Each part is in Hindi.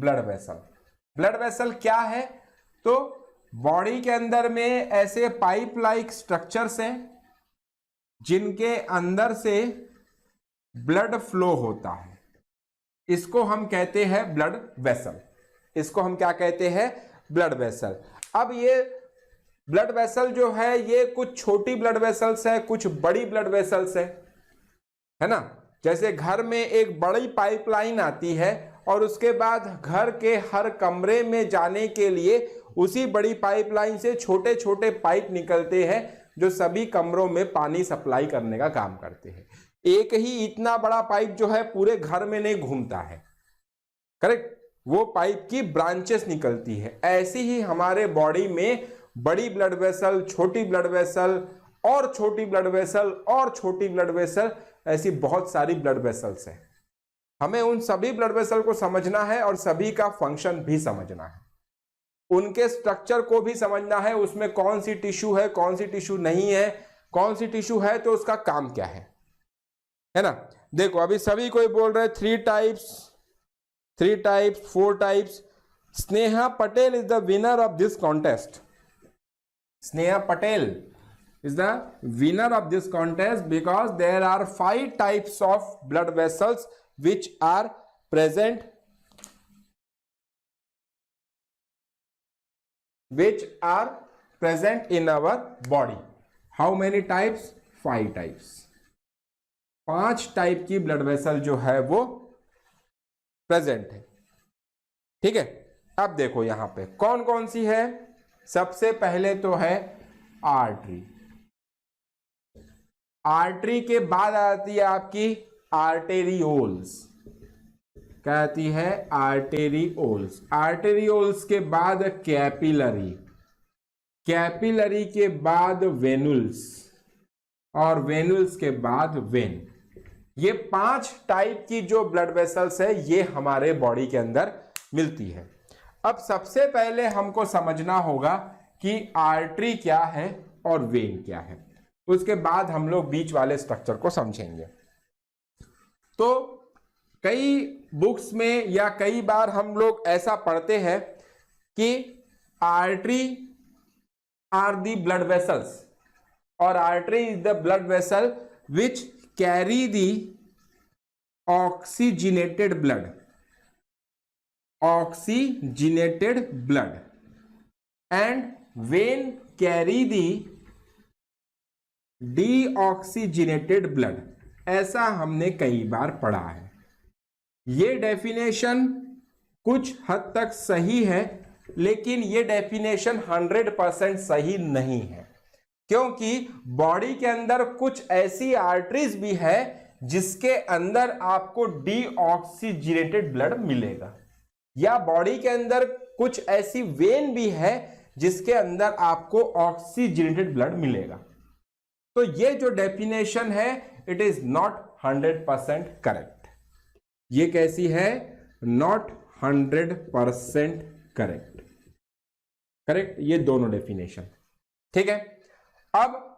Blood vessel. ब्लड वेसल क्या है? तो बॉडी के अंदर में ऐसे पाइप लाइक स्ट्रक्चर्स हैं जिनके अंदर से ब्लड फ्लो होता है, इसको हम कहते हैं ब्लड वेसल। इसको हम क्या कहते हैं? Blood vessel. अब ये ब्लड वेसल जो है ये कुछ छोटी ब्लड वेसल्स है, कुछ बड़ी ब्लड वेसल्स है ना। जैसे घर में एक बड़ी पाइपलाइन आती है और उसके बाद घर के हर कमरे में जाने के लिए उसी बड़ी पाइपलाइन से छोटे छोटे पाइप निकलते हैं जो सभी कमरों में पानी सप्लाई करने का काम करते हैं। एक ही इतना बड़ा पाइप जो है पूरे घर में नहीं घूमता है, करेक्ट, वो पाइप की ब्रांचेस निकलती है। ऐसी ही हमारे बॉडी में बड़ी ब्लड वेसल, छोटी ब्लड वेसल और छोटी ब्लड वेसल और छोटी ब्लड वेसल, ऐसी बहुत सारी ब्लड वेसल्स हैं। हमें उन सभी ब्लड वेसल को समझना है और सभी का फंक्शन भी समझना है, उनके स्ट्रक्चर को भी समझना है, उसमें कौन सी टिश्यू है, कौन सी टिश्यू नहीं है, कौन सी टिश्यू है तो उसका काम क्या है ना। देखो अभी सभी कोई बोल रहे 3 types, 4 types. Sneha Patel is the winner of this contest. Sneha Patel is the winner of this contest because there are 5 types of blood vessels which are present in our body. How many types? 5 types. 5 type की ब्लड वेसल जो है वो प्रेजेंट है, ठीक है। अब देखो यहां पे कौन कौन सी है। सबसे पहले तो है आर्टरी। आर्टरी के बाद आती है आपकी आर्टेरियोल्स। क्या आती है? आर्टेरियोल्स। आर्टेरियोल्स के बाद कैपिलरी, कैपिलरी के बाद वेनुल्स और वेनुल्स के बाद वेन। ये 5 टाइप की जो ब्लड वेसल्स है ये हमारे बॉडी के अंदर मिलती है। अब सबसे पहले हमको समझना होगा कि आर्टरी क्या है और वेन क्या है, उसके बाद हम लोग बीच वाले स्ट्रक्चर को समझेंगे। तो कई बुक्स में या कई बार हम लोग ऐसा पढ़ते हैं कि artery are the blood vessels और artery is the blood vessel which carry the oxygenated blood, oxygenated blood, and vein carry the deoxygenated blood. ऐसा हमने कई बार पढ़ा है। ये डेफिनेशन कुछ हद तक सही है, लेकिन ये डेफिनेशन 100% सही नहीं है, क्योंकि बॉडी के अंदर कुछ ऐसी आर्टरीज भी है जिसके अंदर आपको डीऑक्सीजनेटेड ब्लड मिलेगा, या बॉडी के अंदर कुछ ऐसी वेन भी है जिसके अंदर आपको ऑक्सीजनेटेड ब्लड मिलेगा। तो ये जो डेफिनेशन है इट इज नॉट 100% करेक्ट। ये कैसी है? Not 100% correct. करेक्ट, ये दोनों डेफिनेशन, ठीक है। अब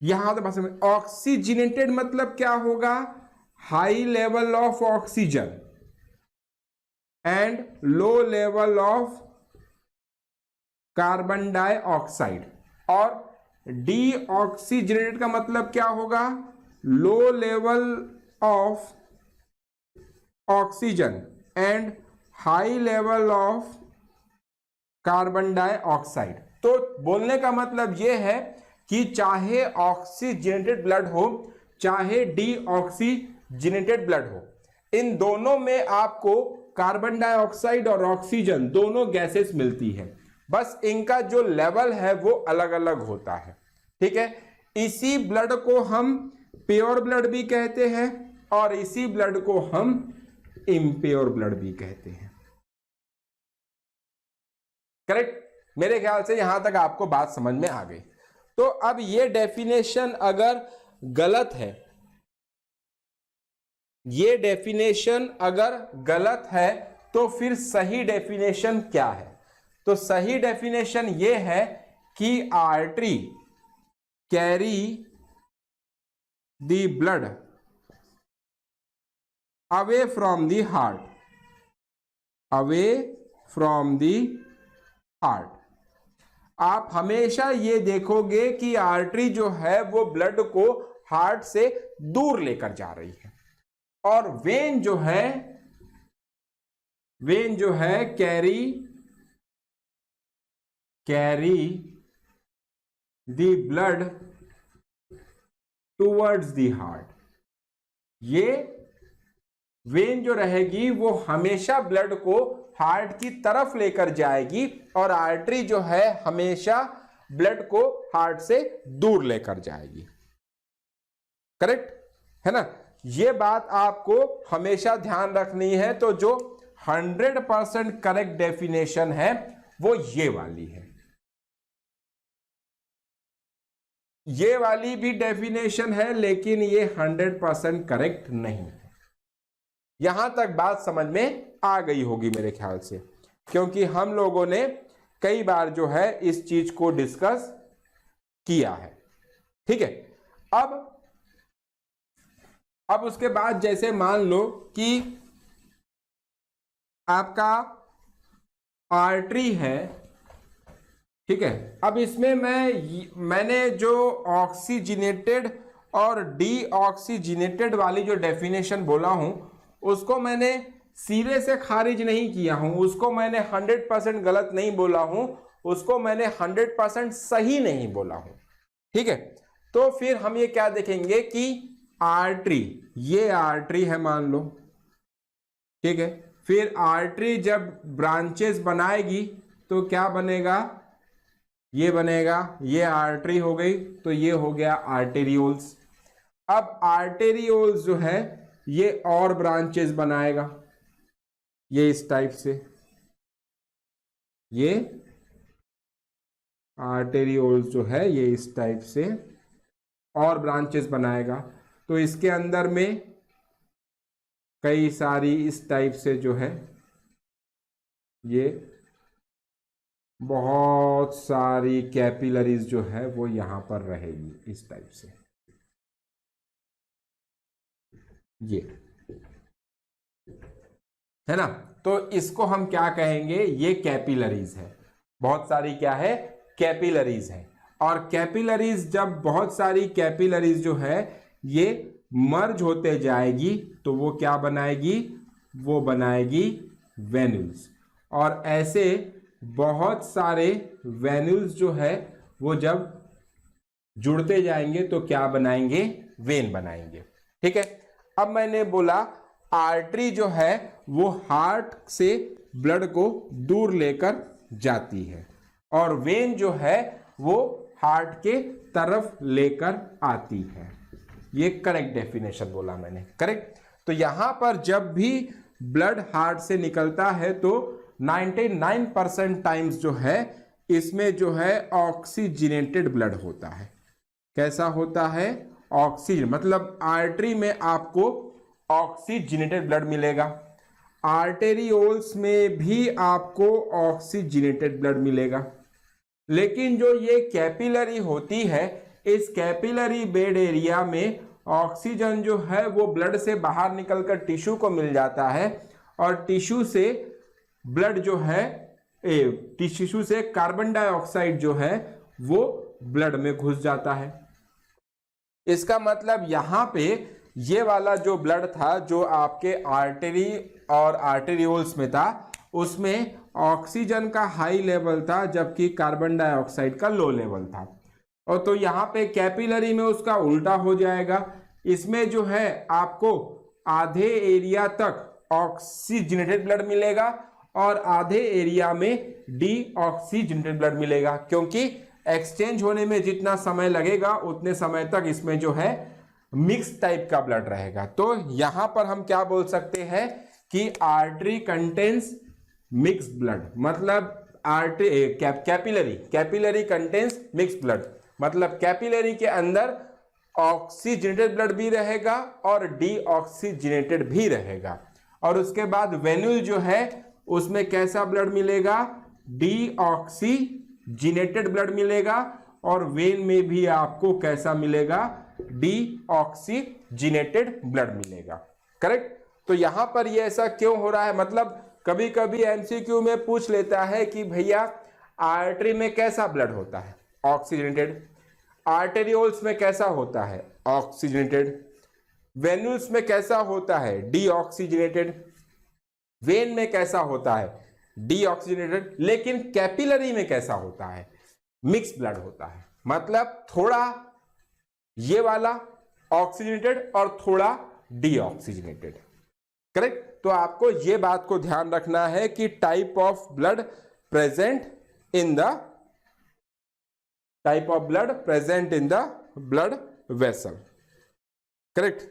यहां तो बस ऑक्सीजनेटेड मतलब क्या होगा? High level of oxygen and low level of carbon dioxide. और डीऑक्सीजनेटेड का मतलब क्या होगा? Low level of oxygen and high level of carbon dioxide. तो बोलने का मतलब यह है कि चाहे ऑक्सीजनेटेड ब्लड हो चाहे डीऑक्सीजनेटेड ब्लड हो, इन दोनों में आपको कार्बन डाइऑक्साइड और ऑक्सीजन दोनों गैसेस मिलती है, बस इनका जो लेवल है वो अलग अलग होता है, ठीक है। इसी ब्लड को हम प्योर ब्लड भी कहते हैं और इसी ब्लड को हम इम्प्योर ब्लड भी कहते हैं। करेक्ट, मेरे ख्याल से यहां तक आपको बात समझ में आ गई। तो अब ये डेफिनेशन अगर गलत है, ये डेफिनेशन अगर गलत है तो फिर सही डेफिनेशन क्या है? तो सही डेफिनेशन ये है कि artery carry the blood away from the heart, away from the heart. आप हमेशा ये देखोगे कि आर्टरी जो है वो ब्लड को हार्ट से दूर लेकर जा रही है, और वेन जो है carry the blood towards the heart. ये वेन जो रहेगी वो हमेशा ब्लड को हार्ट की तरफ लेकर जाएगी, और आर्टरी जो है हमेशा ब्लड को हार्ट से दूर लेकर जाएगी। करेक्ट है ना? ये बात आपको हमेशा ध्यान रखनी है। तो जो 100% करेक्ट डेफिनेशन है वो ये वाली है। ये वाली भी डेफिनेशन है, लेकिन ये 100% करेक्ट नहीं है। यहां तक बात समझ में आ गई होगी मेरे ख्याल से, क्योंकि हम लोगों ने कई बार जो है इस चीज को डिस्कस किया है। ठीक है, अब उसके बाद जैसे मान लो कि आपका आर्टरी है, ठीक है। अब इसमें मैंने जो ऑक्सीजनेटेड और डीऑक्सीजनेटेड वाली जो डेफिनेशन बोला हूं उसको मैंने सिरे से खारिज नहीं किया हूं, उसको मैंने 100% गलत नहीं बोला हूं, उसको मैंने 100% सही नहीं बोला हूं। ठीक है, तो फिर हम ये क्या देखेंगे कि आर्टरी, ये आर्टरी है मान लो, ठीक है। फिर आर्टरी जब ब्रांचेस बनाएगी तो क्या बनेगा, ये बनेगा, ये आर्टरी हो गई, तो ये हो गया आर्टेरियोल्स। अब आर्टेरियोल्स जो है ये और ब्रांचेस बनाएगा, ये इस टाइप से, ये आर्टेरियोल्स जो है ये इस टाइप से और ब्रांचेस बनाएगा। तो इसके अंदर में कई सारी इस टाइप से जो है ये बहुत सारी कैपिलरीज जो है वो यहां पर रहेगी इस टाइप से, ये है ना। तो इसको हम क्या कहेंगे, ये कैपिलरीज है, बहुत सारी क्या है, कैपिलरीज है। और कैपिलरीज जब बहुत सारी कैपिलरीज जो है ये मर्ज होते जाएगी तो वो क्या बनाएगी, वो बनाएगी वेन्यूल्स। और ऐसे बहुत सारे वेन्यूल्स जो है वो जब जुड़ते जाएंगे तो क्या बनाएंगे, वेन बनाएंगे। ठीक है, अब मैंने बोला आर्टरी जो है वो हार्ट से ब्लड को दूर लेकर जाती है, और वेन जो है वो हार्ट के तरफ लेकर आती है। ये करेक्ट डेफिनेशन बोला मैंने, करेक्ट। तो यहां पर जब भी ब्लड हार्ट से निकलता है तो 99% टाइम्स जो है इसमें जो है ऑक्सीजनेटेड ब्लड होता है। कैसा होता है, ऑक्सीजन, मतलब आर्टरी में आपको ऑक्सीजनेटेड ब्लड मिलेगा, आर्टेरियोल्स में भी आपको ऑक्सीजनेटेड ब्लड मिलेगा। लेकिन जो ये कैपिलरी होती है, इस कैपिलरी बेड एरिया में ऑक्सीजन जो है वो ब्लड से बाहर निकलकर टिश्यू को मिल जाता है, और टिश्यू से ब्लड जो है, टिश्यू से कार्बन डाइऑक्साइड जो है वो ब्लड में घुस जाता है। इसका मतलब यहां पे ये वाला जो ब्लड था जो आपके आर्टरी और आर्टेरियोल्स में था, उसमें ऑक्सीजन का हाई लेवल था जबकि कार्बन डाइऑक्साइड का लो लेवल था। और तो यहाँ पे कैपिलरी में उसका उल्टा हो जाएगा। इसमें जो है आपको आधे एरिया तक ऑक्सीजनेटेड ब्लड मिलेगा और आधे एरिया में डीऑक्सीजनेटेड ब्लड मिलेगा, क्योंकि एक्सचेंज होने में जितना समय लगेगा उतने समय तक इसमें जो है मिक्स टाइप का ब्लड रहेगा। तो यहां पर हम क्या बोल सकते हैं कि आर्टरी कंटेन्स मिक्स ब्लड, मतलब कैपिलरी कंटेन्स मिक्स ब्लड, मतलब कैपिलरी के अंदर ऑक्सीजनेटेड ब्लड भी रहेगा और डीऑक्सीजनेटेड भी रहेगा। और उसके बाद वेन्यूल जो है उसमें कैसा ब्लड मिलेगा, डीऑक्सीजनेटेड ब्लड मिलेगा, और वेन में भी आपको कैसा मिलेगा, डीऑक्सीजनेटेड ब्लड मिलेगा। करेक्ट। तो यहां पर ये ऐसा क्यों हो रहा है, मतलब कभी कभी एमसीक्यू में पूछ लेता है कि भैया आर्टरी में कैसा ब्लड होता है, ऑक्सीजनेटेड, आर्टेरियोल्स में कैसा होता है, ऑक्सीजनेटेड, वेन्यूल्स में कैसा होता है, डीऑक्सीजनेटेड, वेन में कैसा होता है, डीऑक्सीजनेटेड, लेकिन कैपिलरी में कैसा होता है, मिक्स ब्लड होता है। मतलब थोड़ा ये वाला ऑक्सीजनेटेड और थोड़ा डीऑक्सीजनेटेड, करेक्ट। तो आपको ये बात को ध्यान रखना है कि type of blood present in the blood vessel, correct.